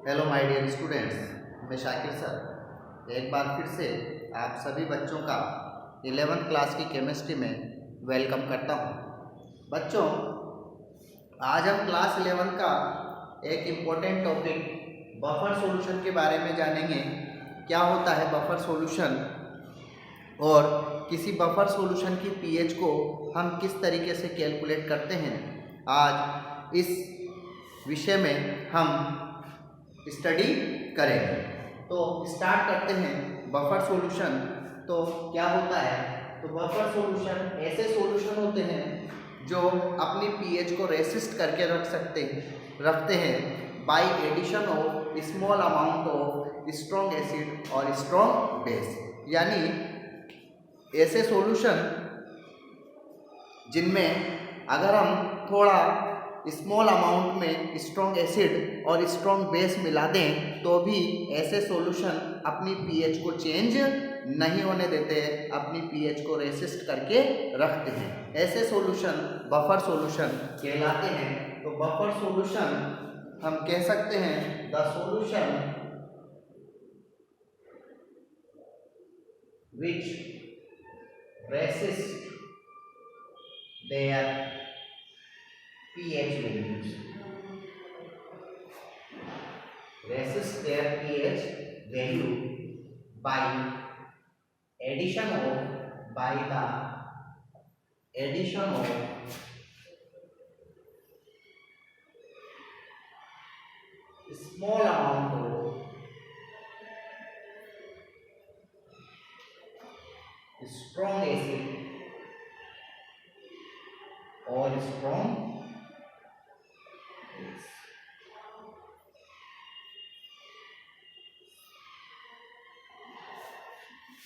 Hello my dear students, मैं Shakir sir एक बार फिर से आप सभी बच्चों का 11th क्लास की केमिस्ट्री में वेलकम करता हूं। बच्चों, आज हम क्लास 11 का एक इम्पोर्टेंट टॉपिक बफर सॉल्यूशन के बारे में जानेंगे। क्या होता है बफर सॉल्यूशन और किसी बफर सॉल्यूशन की पीएच को हम किस तरीके से कैलकुलेट करते हैं। आज इस विषय में हम स्टडी करेंगे। तो स्टार्ट करते हैं बफर सॉल्यूशन। तो क्या होता है, तो बफर सॉल्यूशन ऐसे सॉल्यूशन होते हैं जो अपनी पीएच को रेसिस्ट करके रखते हैं by addition of small amount of strong acid और स्ट्रॉन्ग बेस। यानी ऐसे सॉल्यूशन जिनमें अगर हम थोड़ा स्मॉल अमाउंट में स्ट्रॉन्ग एसिड और स्ट्रॉन्ग बेस मिला दें तो भी ऐसे सॉल्यूशन अपनी पीएच को चेंज नहीं होने देते, अपनी पीएच को रेसिस्ट करके रखते हैं। ऐसे सॉल्यूशन बफर सॉल्यूशन कहलाते हैं। तो बफर सॉल्यूशन हम कह सकते हैं the solution which resist their pH values, resist their pH value by the addition of small amount of strong acid or strong base।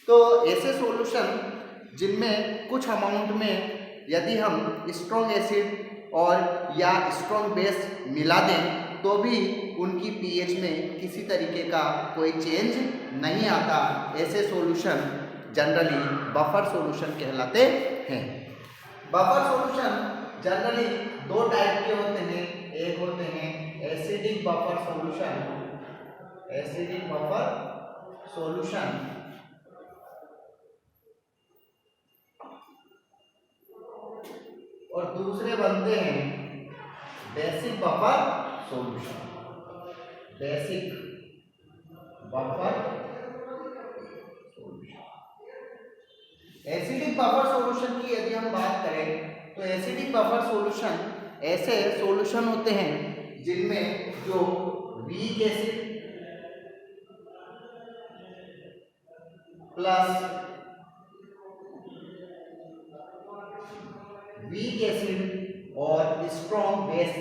तो ऐसे सॉल्यूशन जिनमें कुछ अमाउंट में यदि हम स्ट्रॉन्ग एसिड और या स्ट्रॉन्ग बेस मिला दें तो भी उनकी पीएच में किसी तरीके का कोई चेंज नहीं आता, ऐसे सॉल्यूशन जनरली बफर सॉल्यूशन कहलाते हैं। बफर सॉल्यूशन जनरली दो टाइप के होते हैं। एक होते हैं acidic buffer solution, acidic buffer solution, और दूसरे बनते हैं basic buffer solution. Basic buffer solution. Acidic buffer solution की यदि हम बात करें तो एसिडिक बफर सॉल्यूशन ऐसे सॉल्यूशन होते हैं जिनमें जो weak acid plus weak acid और स्ट्रॉन्ग बेस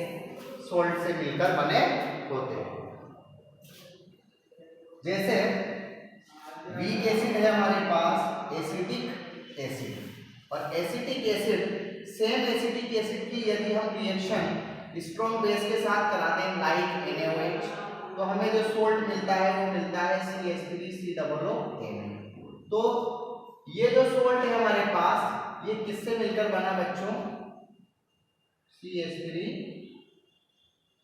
सॉल्ट से मिलकर बने होते हैं। जैसे वीक एसिड है हमारे पास एसिटिक एसिड, और acetic acid same acetic acid की यदि हम रिएक्शन स्ट्रॉन्ग बेस के साथ कराते हैं लाइक NaOH, तो हमें जो सॉल्ट मिलता है वो मिलता है CH3COOH। तो ये जो सॉल्ट है हमारे पास ये किससे मिलकर बना बच्चों? CH3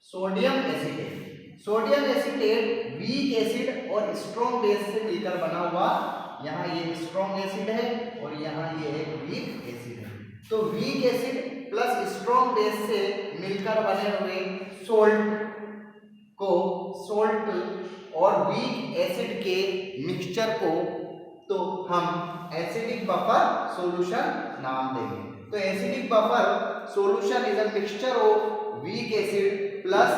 sodium acetate. Sodium acetate weak acid और स्ट्रॉन्ग बेस से मिलकर बना हुआ, यहाँ ये स्ट्रॉन्ग एसिड है और यहाँ ये एक वीक एसिड है। तो weak acid plus strong base से मिलकर बने हुए सोल्ट को, सोल्ट और वीक एसिड के मिक्सचर को तो हम एसिडिक बफर सॉल्यूशन नाम देंगे। तो acidic buffer solution is a mixture of weak acid plus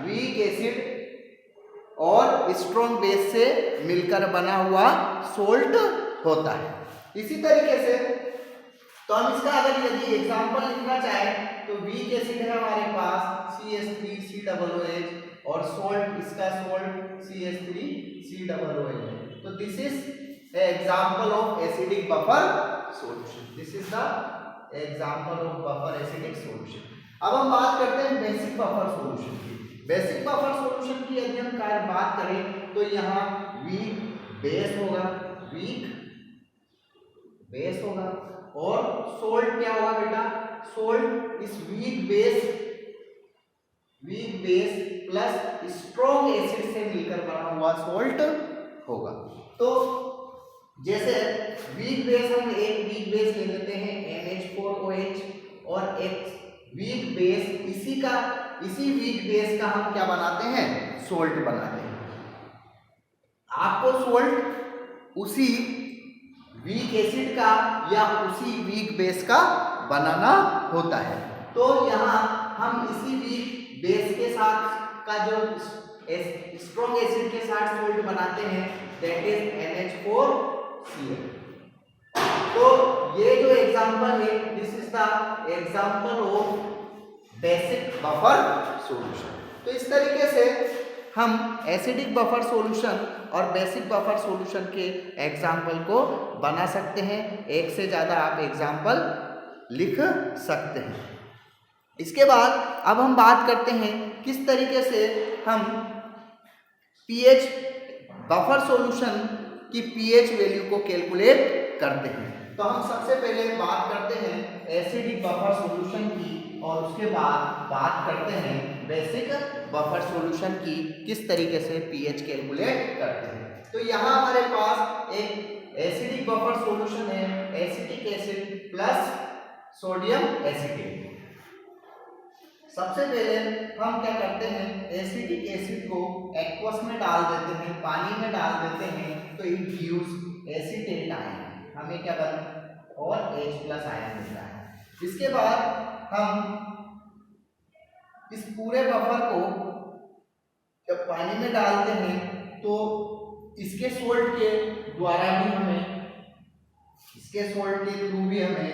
weak acid और स्ट्रॉन्ग बेस से मिलकर बना हुआ सोल्ट होता है। इसी तरीके से तो हम इसका अगर यदि एग्जांपल लिखना चाहें तो वीक एसिड है हमारे पास CH3COOH और सोल्ट, इसका सोल्ट CH3COOH है। तो this is example of acidic buffer solution। This is the example of buffer acidic solution। अब हम बात करते हैं बेसिक बफर सॉल्यूशन की। बेसिक बफर सॉल्यूशन की यदि हम बात करें तो यहाँ वीक बेस होगा, वीक बेस होगा, और सोल्ट क्या होगा बेटा? सोल्ट इस weak base plus strong acid से मिलकर बना हुआ सोल्ट होगा। तो जैसे वीक बेस, हम एक वीक बेस ले लेते हैं NH4OH और एक वीक बेस, इसी वीक बेस का हम क्या बनाते हैं, सोल्ट बनाते हैं। आपको सोल्ट उसी वीक एसिड का या उसी वीक बेस का बनाना होता है। तो यहाँ हम इसी वीक बेस के साथ का जो स्ट्रॉन्ग एसिड के साथ सोल्ट बनाते हैं, दैट इज NH4Cl। तो ये जो एग्जांपल है, this is the example of basic buffer solution. तो इस तरीके से हम एसिडिक बफर सॉल्यूशन और बेसिक बफर सॉल्यूशन के एग्जाम्पल को बना सकते हैं। एक से ज़्यादा आप एग्जाम्पल लिख सकते हैं। इसके बाद अब हम बात करते हैं किस तरीके से हम पीएच बफर सॉल्यूशन की पीएच वैल्यू को कैलकुलेट करते हैं। तो हम सबसे पहले बात करते हैं एसिडिक बफर सॉल्यूशन की और उसके बाद बात करते हैं बेसिक बफर सॉल्यूशन की, किस तरीके से पीएच कैलकुलेट करते हैं। तो यहाँ हमारे पास एक एसिडिक बफर सॉल्यूशन है, acetic acid plus sodium acetate. सबसे पहले हम क्या करते हैं, एसिटिक एसिड को एक्वस में डाल देते हैं, पानी में डाल देते हैं, तो इट गिव्स एसीटेट आयन, हमें क्या बना और H+ आयन मिलता है। इसके बाद हम इस पूरे बफर को जब पानी में डालते हैं तो इसके सोल्ट के द्वारा भी हमें, इसके सोल्ट के थ्रू भी हमें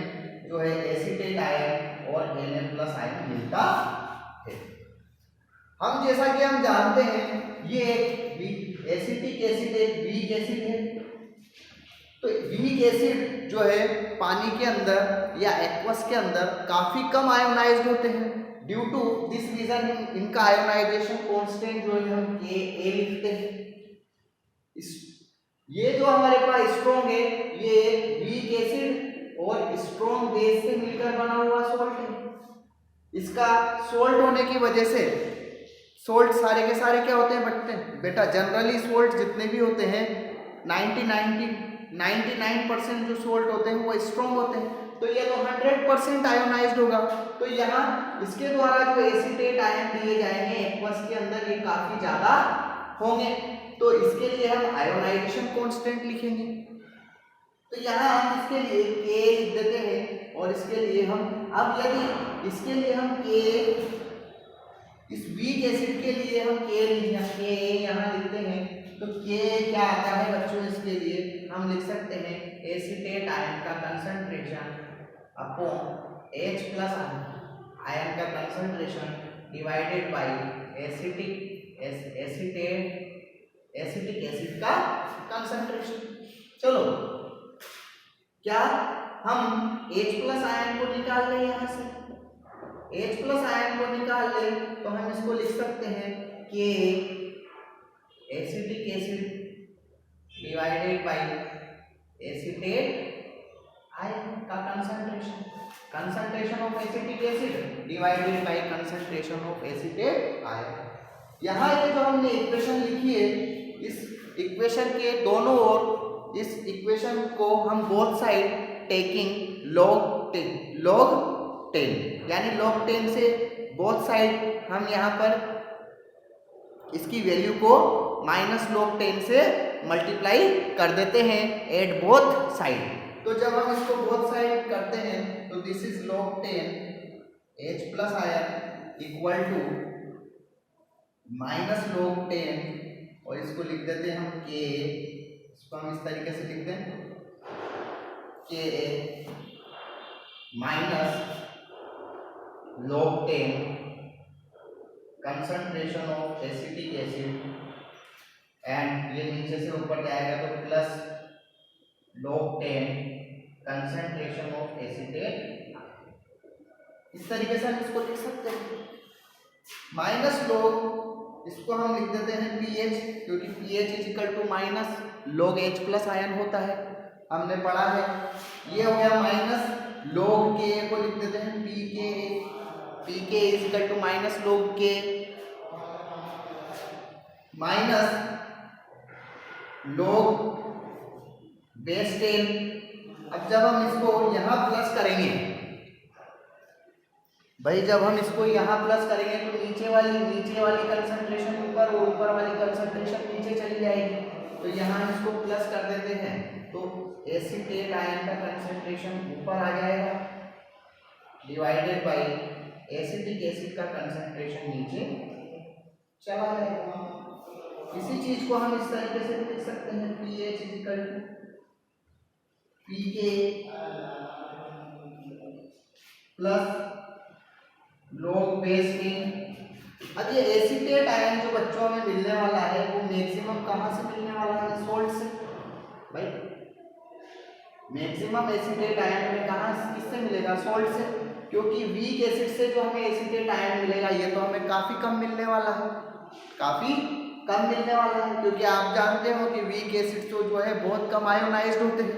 जो है एसीटेट आयन और Na+ आयन मिलता है। हम जैसा कि हम जानते हैं ये एक एसिटिक एसिड एक वीक एसिड है। तो वीक एसिड जो है पानी के अंदर या एक्वस के अंदर काफी कम आयोनाइज्ड होते हैं। ड्यू टू दिस रीजन इनका आयोनाइजेशन कांस्टेंट जो है हम Ka लिखते हैं। ये जो हमारे पास स्ट्रॉन्ग है ये वीक एसिड और स्ट्रॉन्ग बेस से मिलकर बना हुआ सोल्ट है। इसका सोल्ट होने की वजह से सोल्ट सारे के सारे क्या होते हैं बेटा, जनरली सोल्ट जितने भी होते हैं 99% जो सोल्ट होते हैं वो स्ट्रॉन्ग होते हैं। तो ये तो 100% आयोनाइज्ड होगा। तो यहाँ इसके द्वारा जो एसीटेट आयन दिए जाएंगे एक्वस के अंदर ये काफी ज्यादा होंगे। तो इसके लिए हम आयोनाइजेशन कांस्टेंट लिखेंगे। तो यहाँ हम इसके लिए K लिख देते हैं और इसके लिए हम, अब यदि इसके लिए हम K, इस वीक एसिड के लिए हम K यहाँ लिखते हैं, तो K क्या आता है बच्चों, इसके लिए हम लिख सकते हैं एसीटेट आयन का कंसंट्रेशन अपॉन H+ आयन का concentration divided bye acetic acid का कंसंट्रेशन। चलो क्या हम H+ आयन को निकाल लें, यहाँ से H+ आयन को निकाल लें तो हम इसको लिख सकते हैं K acetic acid divided by acetate ion का concentration of acetic acid divided by concentration of acetate ion. यहाँ ये जो हमने इक्वेशन लिखी है, इस इक्वेशन के दोनों ओर, इस इक्वेशन को हम बोथ साइड टेकिंग log 10 यानी log 10 से बोथ साइड हम यहाँ पर इसकी वैल्यू को -log 10 से मल्टीप्लाई कर देते हैं एट बोथ साइड। तो जब हम इसको बोथ साइड करते हैं तो this is log 10 H+ ion equal to -log 10 और इसको लिख देते हैं हम K, इसको हम इस तरीके से लिखते हैं Ka -log 10 concentration of acetic acid and ये नीचे से ऊपर जाएगा तो plus log 10 concentration of acetate. इस तरीके से हम इसको लिख सकते हैं। -log इसको हम लिख देते हैं pH, क्योंकि pH is equal to -log H+ ion होता है, हमने पढ़ा है। ये हो गया -log K को लिख देते हैं pK is equal to -log K। Minus log base 10। अब जब हम इसको यहां प्लस करेंगे भाई, जब हम इसको यहां प्लस करेंगे तो नीचे वाली कंसंट्रेशन ऊपर और ऊपर वाली कंसंट्रेशन नीचे चली जाएगी। तो यहां इसको प्लस कर देते हैं तो एसीटेट आयन का कंसंट्रेशन ऊपर आ जाएगा डिवाइडेड बाय एसिटिक एसिड का कंसंट्रेशन नीचे चला जाएगा। इसी चीज को हम इस तरीके से लिख सकते हैं pH equal to pK plus log base 10। अब ये एसीटेट आयन जो बच्चों में मिलने वाला है वो मैक्सिमम कहाँ से मिलने वाला है? सोल्ट से भाई। मैक्सिमम एसीटेट आयन में कहाँ किससे मिलेगा? सोल्ट से, क्योंकि वीक एसिड से जो हमें एसीटेट आयन मिलेगा ये तो हमें काफी कम मिलने वाला है, काफी कम मिलने वाला है, क्योंकि आप जानते हो कि वीक एसिड तो जो है बहुत कम आयोनाइज्ड होते हैं।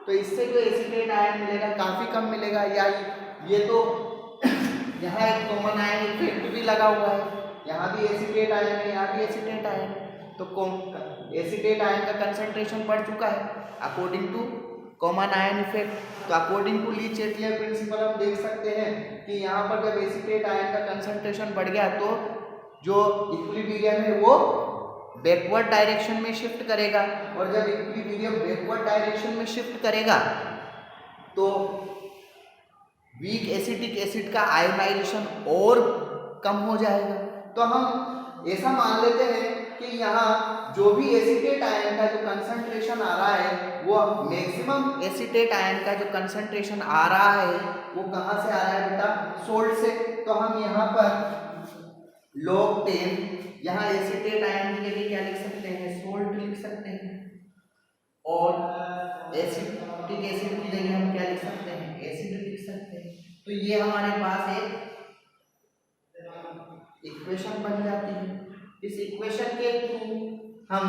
तो इससे जो एसीटेट आयन मिलेगा काफी कम मिलेगा। या ये तो यहाँ एक कॉमन आयन इफेक्ट भी लगा हुआ है, यहाँ भी एसीटेट आयन है, यहाँ भी एसीटेट आयन, तो एसीटेट आयन का कंसंट्रेशन बढ़ चुका है according to common ion effect. तो according to Le Chatelier principle हम देख सकते हैं कि यहाँ पर जब एसीटेट आयन का कंसंट्रेशन बढ़ गया तो जो इक्विलिब्रियम है वो बैकवर्ड डायरेक्शन में शिफ्ट करेगा, और जब इक्विलिब्रियम बैकवर्ड डायरेक्शन में शिफ्ट करेगा तो वीक एसिटिक एसिड का आयोनाइजेशन और कम हो जाएगा। तो हम ऐसा मान लेते हैं कि यहाँ जो भी एसीटेट आयन का जो कंसंट्रेशन आ रहा है वो मैक्सिमम एसीटेट आयन का जो कंसंट्रेशन आ रहा है वो कहाँ से आ रहा है बेटा? सोल्ट से। तो हम यहाँ पर log 10, यहाँ एसीटेट आयन की जगह क्या लिख सकते हैं? सोल्ट लिख सकते हैं, और एसिटिक एसिड की जगह हम क्या लिख सकते हैं? एसिड लिख सकते हैं। तो ये हमारे पास एक इक्वेशन बन जाती है। इस इक्वेशन के थ्रू हम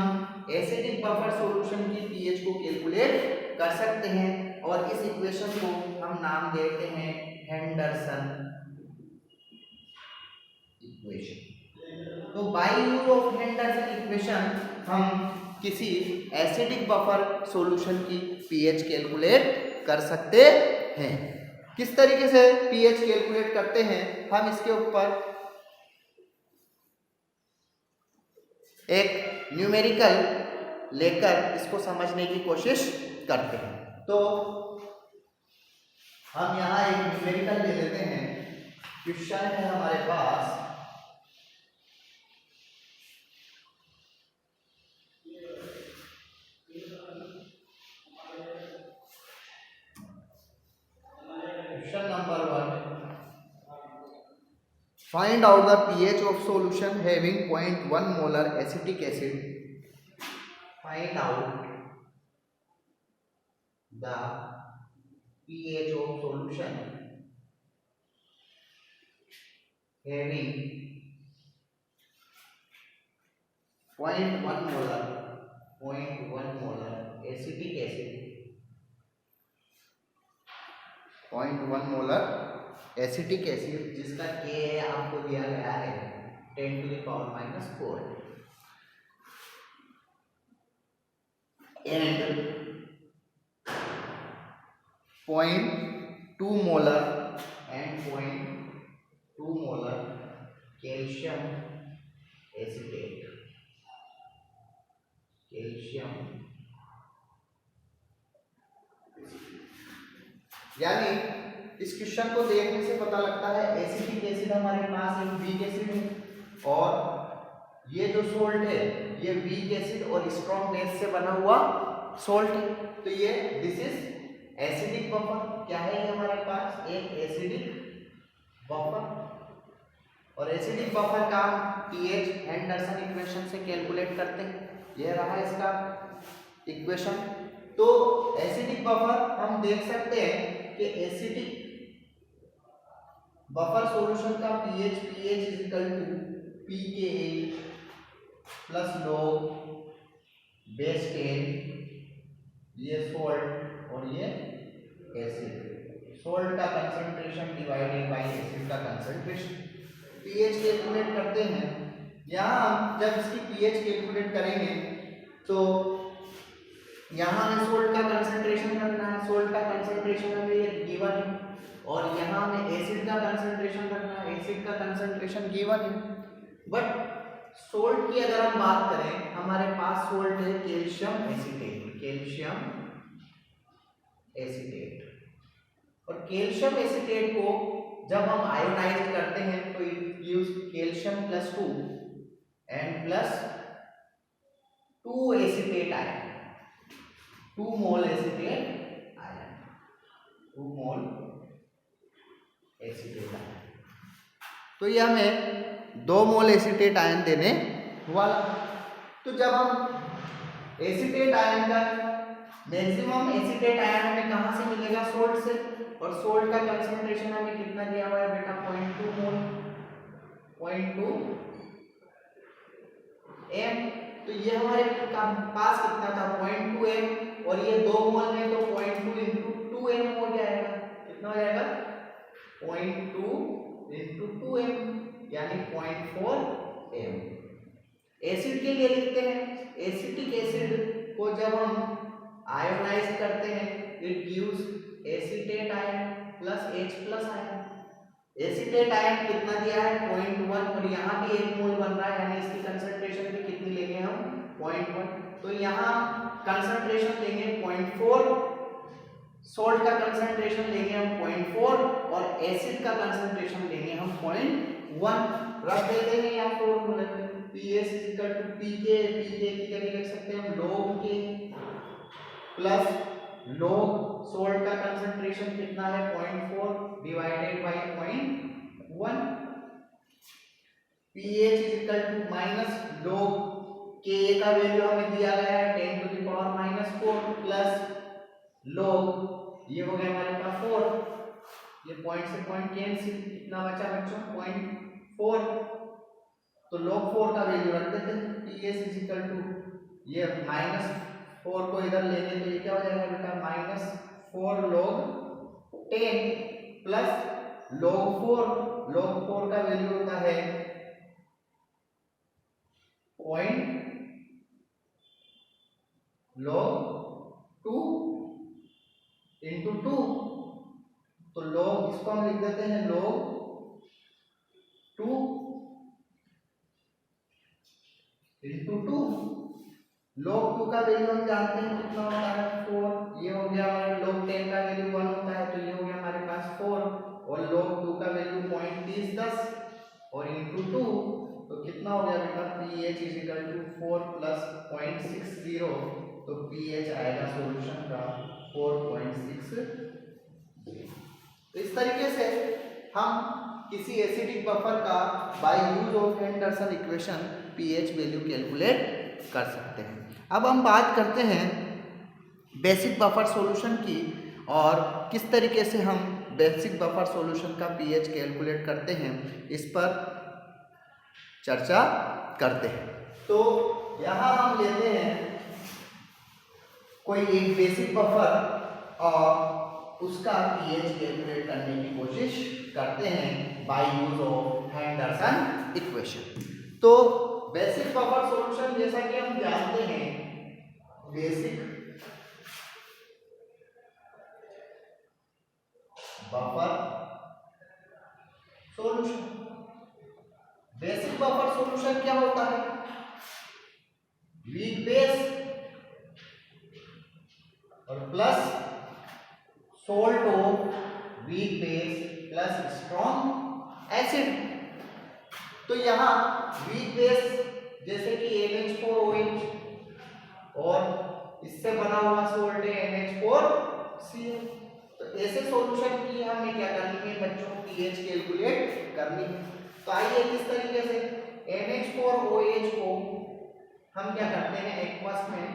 एसिडिक बफर सॉल्यूशन की पीएच को कैलकुलेट कर सकते हैं, और इस इक्वेशन को हम नाम देते हैं हेंडरसन इक्वेशन। तो by use of Henderson equation हम किसी एसिडिक बफर सॉल्यूशन की पीएच कैलकुलेट कर सकते हैं। किस तरीके से पीएच कैलकुलेट करते हैं हम इसके ऊपर एक न्यूमेरिकल लेकर इसको समझने की कोशिश करते हैं। तो हम यहाँ एक न्यूमेरिकल ले लेते हैं। क्वेश्चन है हमारे पास question number 1, find out the pH of solution having 0.1 molar acetic acid. Find out the pH of solution having 0.1 molar acetic acid, 0.1 molar acetic acid जिसका K है आपको दिया गया है 10⁻⁴ एंड 0.2 मोलर कैल्शियम एसिटेट, यानी इस क्वेश्चन को देखने से पता लगता है एसिटिक एसिड हमारे पास एक वीक एसिड है, और ये जो सोल्ट है ये वीक एसिड और स्ट्रॉन्ग बेस से बना हुआ सोल्ट है। तो ये दिस इज एसिडिक बफर। क्या है ये हमारे पास? एक एसिडिक बफर, और एसिडिक बफर का पीएच हेंडरसन इक्वेशन से कैलकुलेट करते हैं। यह रहा इसका इक्वेशन। तो एसिडिक बफर हम देख सकते हैं कि एसिडिक बफर सॉल्यूशन का pH is equal to pKa plus log base 10, ये सोल्ट और ये एसिड, सोल्ट का कंसंट्रेशन डिवाइडेड बाय एसिड का कंसंट्रेशन। pH कैलकुलेट करते हैं यहाँ हम जब इसकी पीएच कैलकुलेट करेंगे तो यहाँ हमें सोल्ट का कंसंट्रेशन रखना है, सोल्ट का कंसंट्रेशन हमें ये गिवन है, और यहाँ हमें एसिड का कंसंट्रेशन रखना है, एसिड का कंसंट्रेशन गिवन है। बट सोल्ट की अगर हम बात करें, हमारे पास सोल्ट है कैल्शियम एसीटेट, कैल्शियम एसीटेट, और कैल्शियम एसीटेट को जब हम आयोनाइज करते हैं तो it gives calcium +2 and +2 acetate ion, 2 mole acetate ion, 2 mole acetate ion. तो ये हमें 2 मोल एसीटेट आयन देने वाला। तो जब हम एसीटेट आयन का मैक्सिमम एसीटेट आयन हमें कहाँ से मिलेगा? सोल्ट से, और सोल्ट का कंसंट्रेशन हमें कितना दिया हुआ है बेटा? 0.2 मोल, 0.2 m। तो ये हमारे पास कितना था? 0.2 m, और ये 2 मोल में तो 0.2 इंटू 2m हो जाएगा। कितना हो जाएगा? 0.2 इंटू 2m, यानी 0.4 m। एसिड के लिए लिखते हैं, एसिटिक एसिड को जब हम आयोनाइज करते हैं it gives acetate ion plus H+ ion. Acetate ion कितना दिया है? 0.1, और यहाँ भी 1 मोल बन रहा है, यानी इसकी कंसंट्रेशन भी कितनी लेंगे हम? 0.1। तो यहाँ कंसंट्रेशन लेंगे 0.4, सोल्ट का कंसंट्रेशन लेंगे हम 0.4, और एसिड का कंसंट्रेशन लेंगे हम 0.1। रख देते हैं यहाँ फॉर्मूले में, PS = PK, PK की जगह लिख सकते हैं हम log K plus log salt का कंसंट्रेशन कितना है? 0.4 divided by 0.1। pH = log K का वैल्यू हमें दिया गया है 10⁻⁻4 प्लस log, ये हो गया हमारे पास 4, ये पॉइंट से पॉइंट कैंसिल, कितना बचा बच्चों? 0.4। तो log 4 का वैल्यू रख देते हैं। pH = ये -4 को इधर लेंगे तो ये क्या हो जाएगा बेटा? -4 log 10 प्लस log 4, log 4 का वैल्यू होता है log 2 इंटू 2, तो log इसको हम लिख देते हैं log 2 इंटू 2। log 2 का वैल्यू हम जानते हैं कितना होता है? 4। ये हो गया हमारा log 10 का वैल्यू 1 होता है, तो ये हो गया हमारे पास 4, और log 2 का वैल्यू 0.3010 और इंटू 2, तो कितना हो गया बेटा? pH = 4 प्लस 0.60, तो pH आएगा सॉल्यूशन का 4.60। तो इस तरीके से हम किसी एसिडिक बफर का by use of Anderson equation pH value calculate कर सकते हैं। अब हम बात करते हैं बेसिक बफर सॉल्यूशन की, और किस तरीके से हम बेसिक बफर सॉल्यूशन का pH कैलकुलेट करते हैं, इस पर चर्चा करते हैं। तो यहाँ हम लेते हैं कोई एक बेसिक बफर और उसका pH कैलकुलेट करने की कोशिश करते हैं by use of Anderson equation. तो बेसिक बफर सॉल्यूशन, जैसा कि हम जानते हैं, basic buffer solution, basic buffer solution क्या होता है? वीक बेस और plus salt of weak base plus strong acid. तो यहाँ वीक बेस जैसे कि NH4OH, और इससे बना हुआ सोल्ट है NH4Cl। तो ऐसे सॉल्यूशन की हमें क्या करनी है बच्चों? pH कैलकुलेट करनी है। तो आइए किस तरीके से NH4OH को हम क्या करते हैं एक्वस में,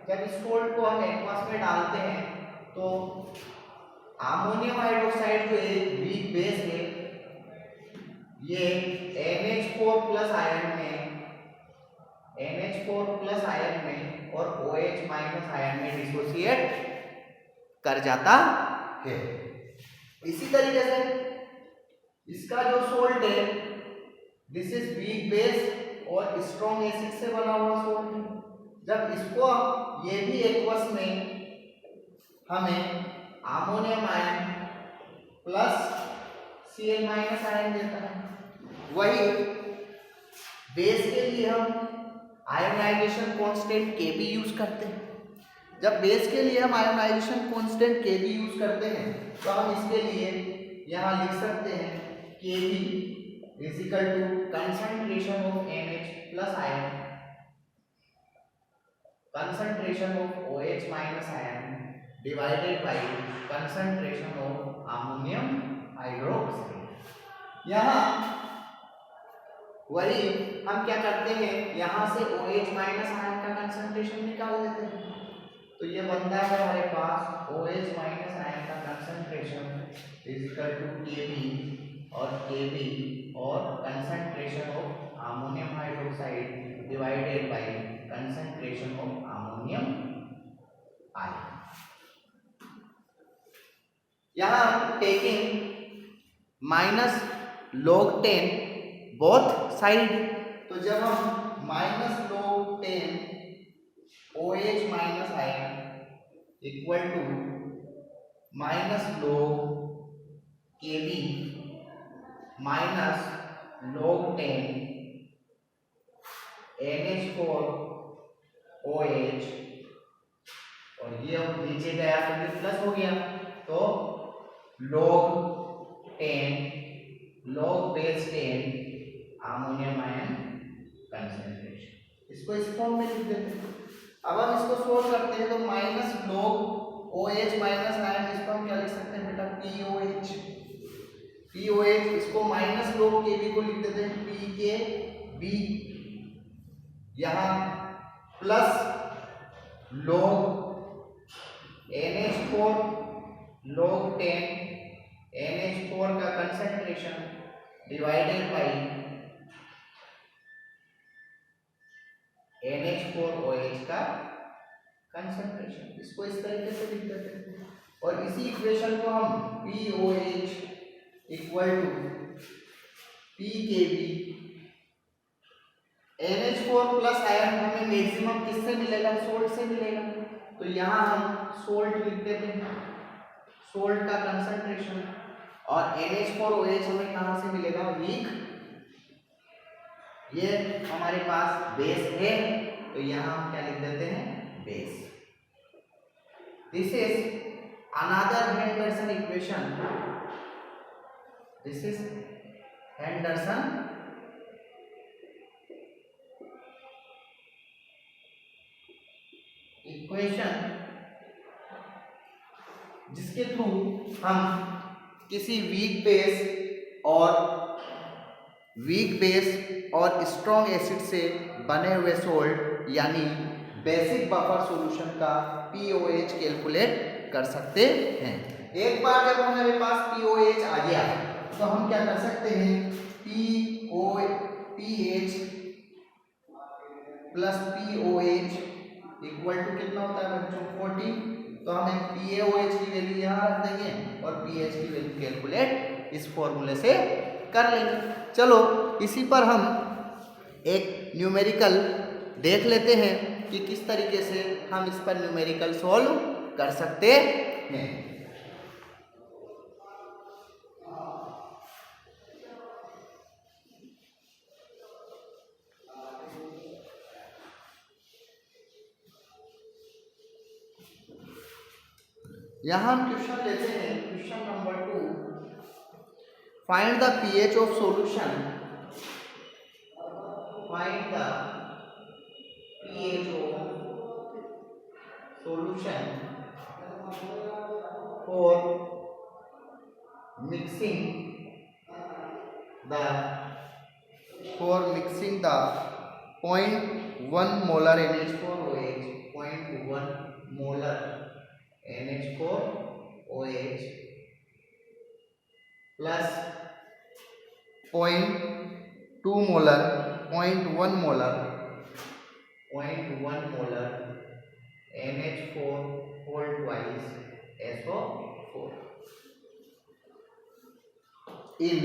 जब इस सोल्ट को हम एक्वस में डालते हैं तो अमोनियम हाइड्रोक्साइड जो एक वीक बेस है, ये NH4 प्लस आयन में और OH माइनस आयन में डिसोसिएट कर जाता है। इसी तरीके से इसका जो सोल्ट है, दिस इज वीक बेस और स्ट्रॉन्ग एसिड से बना हुआ सोल्ट है। जब इसको ये भी एक्वस में हमें ammonium ion plus Cl minus ion देता है। वही बेस के लिए हम आयोनाइजेशन कांस्टेंट Kb यूज करते हैं। जब बेस के लिए हम आयोनाइजेशन कांस्टेंट Kb यूज करते हैं तो हम इसके लिए यहाँ लिख सकते हैं Kb is equal to concentration of NH plus ion concentration of OH minus ion divided by concentration of ammonium hydroxide। यहाँ वही हम क्या करते हैं, यहाँ से OH माइनस आयन का कंसंट्रेशन निकाल लेते हैं। तो ये बनता है हमारे पास OH माइनस आयन का concentration is equal to Kb और concentration of ammonium hydroxide divided by concentration of ammonium ion. यहाँ taking minus log 10 both side, तो जब हम minus log 10 OH minus ion equal to minus log Kb minus log 10 NH4 OH और ये नीचे गया तो ये प्लस हो गया, तो log 10 log base 10 ammonium ion concentration. इसको इस फॉर्म में लिख देते हैं। अब हम इसको सोल्व करते हैं तो minus log OH minus ion, इसको हम क्या लिख सकते हैं बेटा, POH। इसको माइनस log Kb को लिख देते हैं PKB। यहाँ plus log NH4 log 10 NH4 का कंसंट्रेशन डिवाइडेड बाई NH4OH का कंसंट्रेशन। इसको इस तरीके से लिख देते हैं और इसी इक्वेशन को हम POH equal to PKB NH4 plus ion हमें मैक्सिमम किससे मिलेगा, सोल्ट से मिलेगा। तो यहाँ हम सोल्ट लिख देते हैं, सोल्ट का कंसंट्रेशन, और NH4OH हमें कहाँ से मिलेगा, वीक। ये हमारे पास बेस है तो यहाँ हम क्या लिख देते हैं, base. This is another Henderson equation. This is Henderson equation जिसके थ्रू हम किसी वीक बेस और स्ट्रॉन्ग एसिड से बने हुए सोल्ट यानी बेसिक बफर सॉल्यूशन का POH कैलकुलेट कर सकते हैं। एक बार जब हमारे पास POH आ गया तो हम क्या कर सकते हैं, PH plus POH equal to कितना होता है बच्चों, 40। तो हम एक PaOH की वैल्यू यहाँ रख देंगे और pH की वैल्यू कैलकुलेट इस फॉर्मूले से कर लेंगे। चलो इसी पर हम एक न्यूमेरिकल देख लेते हैं कि किस तरीके से हम इस पर न्यूमेरिकल सॉल्व कर सकते हैं। यहाँ हम क्वेश्चन लेते हैं, question number 2, find the pH of solution. Find the pH of solution for mixing the 0.1 molar NH4OH, 0.1 molar NH4OH plus 0.2 molar 0.1 molar NH4 whole twice SO4 in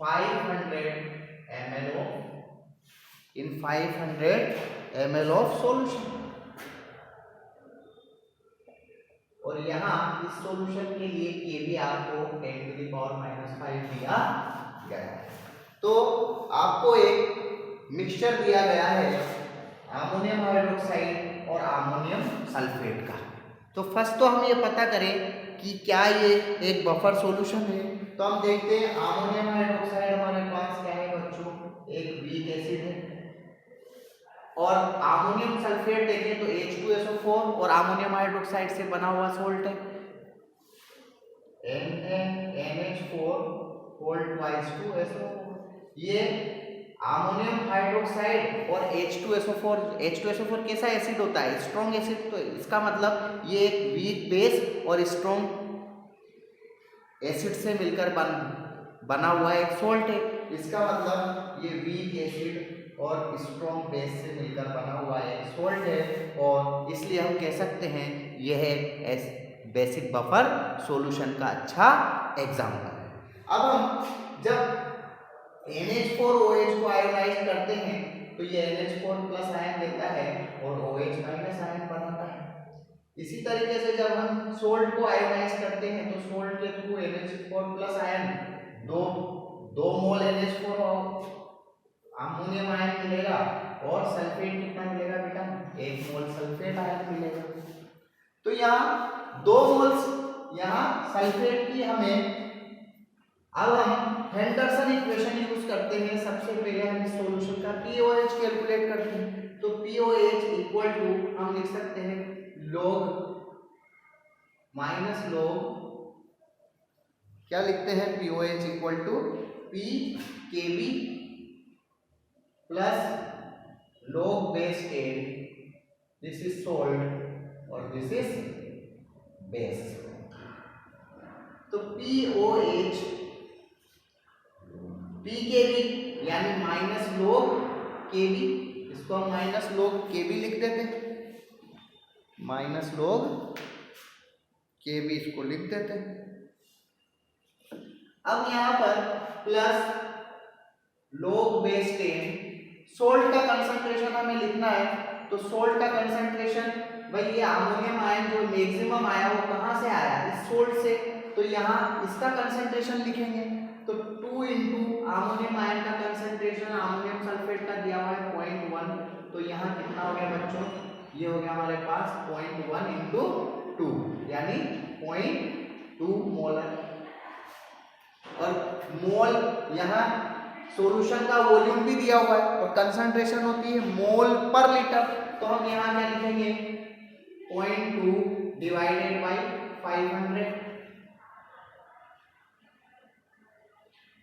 500 ml of solution. और यहाँ इस solution के लिए के भी आपको 10⁻⁻5 दिया गया है। तो आपको एक मिक्सचर दिया गया है अमोनियम हाइड्रोक्साइड और अमोनियम सल्फेट का। तो फर्स्ट तो हम ये पता करें कि क्या ये एक बफर सॉल्यूशन है। तो हम देखते हैं अमोनियम हाइड्रोक्साइड हमारे पास क्या है बच्चों, एक वीक एसिड है। और अमोनियम सल्फेट देखें तो H2SO4 और अमोनियम हाइड्रोक्साइड से बना हुआ सॉल्ट है NaNH4 ये अमोनियम हाइड्रोक्साइड और H2SO4 कैसा एसिड होता है, स्ट्रॉन्ग एसिड। तो इसका मतलब ये एक वीक बेस और स्ट्रॉन्ग एसिड से मिलकर बना हुआ एक सॉल्ट है। इसका मतलब ये वीक एसिड और स्ट्रॉन्ग बेस से मिलकर बना हुआ एक सॉल्ट है, और इसलिए हम कह सकते हैं यह बेसिक बफर सॉल्यूशन का अच्छा एग्जाम्पल है। अब हम जब NH4OH को आयोनाइज करते हैं तो ये NH4 प्लस आयन देता है और OH माइनस आयन बनाता है। इसी तरीके से जब हम सोल्ट को आयोनाइज करते हैं तो सोल्ट के थ्रू NH4 प्लस आयन दो मोल NH4 अमोनियम आयन मिलेगा, और सल्फेट कितना मिलेगा बेटा, 1 मोल सल्फेट आयन मिलेगा। तो यहाँ 2 मोल्स यहाँ सल्फेट की हमें, अब हम हेंडरसन इक्वेशन यूज करते हैं। सबसे पहले हम इस सॉल्यूशन का पीओएच कैलकुलेट करते हैं। तो पीओएच इक्वल टू हम लिख सकते हैं लॉग माइनस लॉग, क्या लिखते हैं, pOH equal to p Kb plus log base 10, this is salt और दिस इज बेस। तो पीओएच पी के बी यानी माइनस लॉग के बी, इसको हम माइनस लॉग के बी लिख देते हैं, माइनस लॉग के बी इसको लिख देते हैं। अब यहां पर प्लस लॉग बेस 10, सोल्ट का कंसंट्रेशन हमें लिखना है। तो सोल्ट का कंसंट्रेशन भाई ये अमोनियम आयन जो मैक्सिमम आया वो कहां से आया, इस सोल्ट से। तो यहाँ इसका कंसंट्रेशन लिखेंगे। तो 2 इंटू अमोनियम आयन का कंसंट्रेशन अमोनियम सल्फेट का दिया हुआ है 0.1। तो यहाँ कितना हो गया बच्चों, ये हो गया हमारे पास 0.1 इंटू 2 यानी 0.2 मोलर। और मोल यहाँ सॉल्यूशन का वॉल्यूम भी दिया हुआ है और कंसंट्रेशन होती है मोल पर लीटर। तो हम यहाँ क्या लिखेंगे 0.2 डिवाइडेड बाई 500।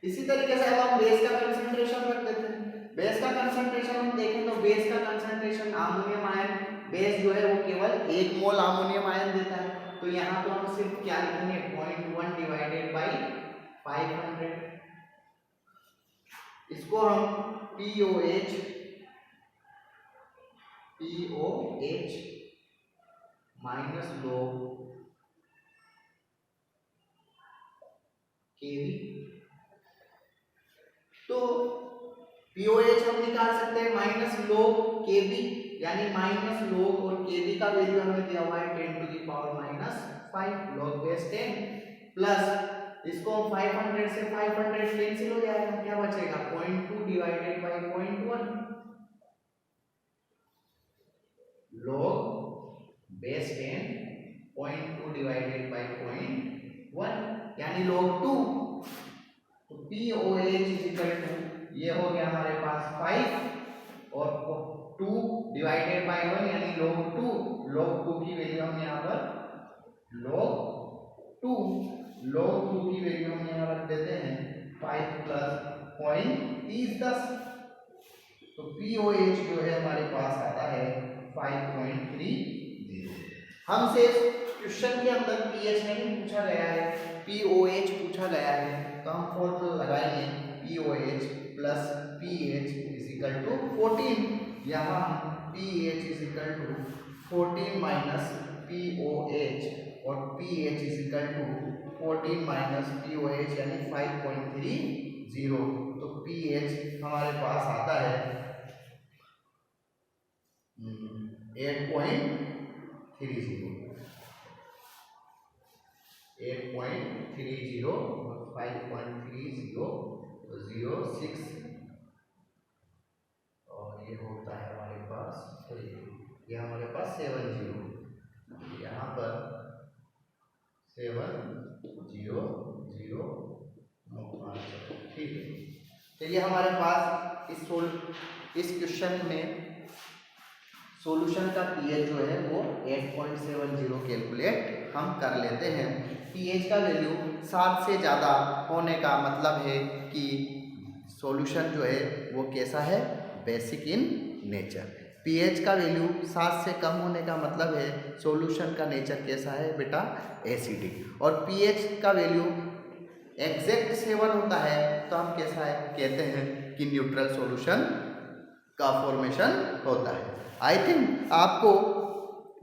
इसी तरीके से अब हम बेस का कंसंट्रेशन रख देते हैं। बेस का कंसंट्रेशन हम देखें तो बेस का कंसंट्रेशन अमोनियम आयन बेस जो है वो केवल 1 मोल अमोनियम आयन देता है। तो यहाँ तो हम सिर्फ क्या लिखेंगे 0.1 डिवाइडेड बाई 500। इसको हम POH माइनस लॉग केवी। तो POH हम निकाल सकते हैं माइनस लॉग केबी, यानी माइनस लॉग और केबी का वैल्यू हमें दिया हुआ है 10⁻⁵ लॉग बेस 10 प्लस इसको 500 से 500 कैंसिल हो जाएगा, क्या बचेगा 0.2 divided by 0.1 log base 10 0.2 divided by 0.1 यानी लॉग 2। तो POH इज इक्वल टू ये हो गया हमारे पास 5 और 2 डिवाइडेड बाई 1 यानी लॉग 2। लॉग 2 की वैल्यू हम यहाँ पर लॉग 2 की वैल्यू हम यहाँ रख देते हैं 5 प्लस 0.30। तो POH जो है हमारे पास आता है 5.30। हमसे क्वेश्चन के अंदर pH नहीं पूछा गया है, POH पूछा गया है। तो हम फॉर्मूला लगाएंगे POH plus pH is equal to 14। यहाँ pH is equal to 14 minus POH और pH is equal to 14 minus POH यानी 5.30। 0, तो pH हमारे पास आता है 8.30 और 5.30 06 और ये होता है हमारे पास, ये हमारे पास 70, यहाँ पर 700, ठीक है। चलिए हमारे पास इस क्वेश्चन में सॉल्यूशन का पीएच जो है वो 8.70 कैलकुलेट हम कर लेते हैं। पीएच का वैल्यू 7 से ज़्यादा होने का मतलब है कि सॉल्यूशन जो है वो कैसा है, बेसिक इन नेचर। पीएच का वैल्यू 7 से कम होने का मतलब है सॉल्यूशन का नेचर कैसा है बेटा, एसिडिक। और पीएच का वैल्यू एग्जैक्ट 7 होता है तो हम कैसा है कहते हैं कि न्यूट्रल सॉल्यूशन का फॉर्मेशन होता है। आई थिंक आपको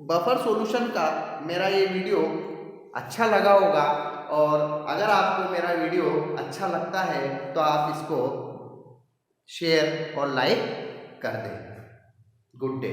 बफर सॉल्यूशन का मेरा ये वीडियो अच्छा लगा होगा, और अगर आपको मेरा वीडियो अच्छा लगता है तो आप इसको शेयर और लाइक कर दें। Good day.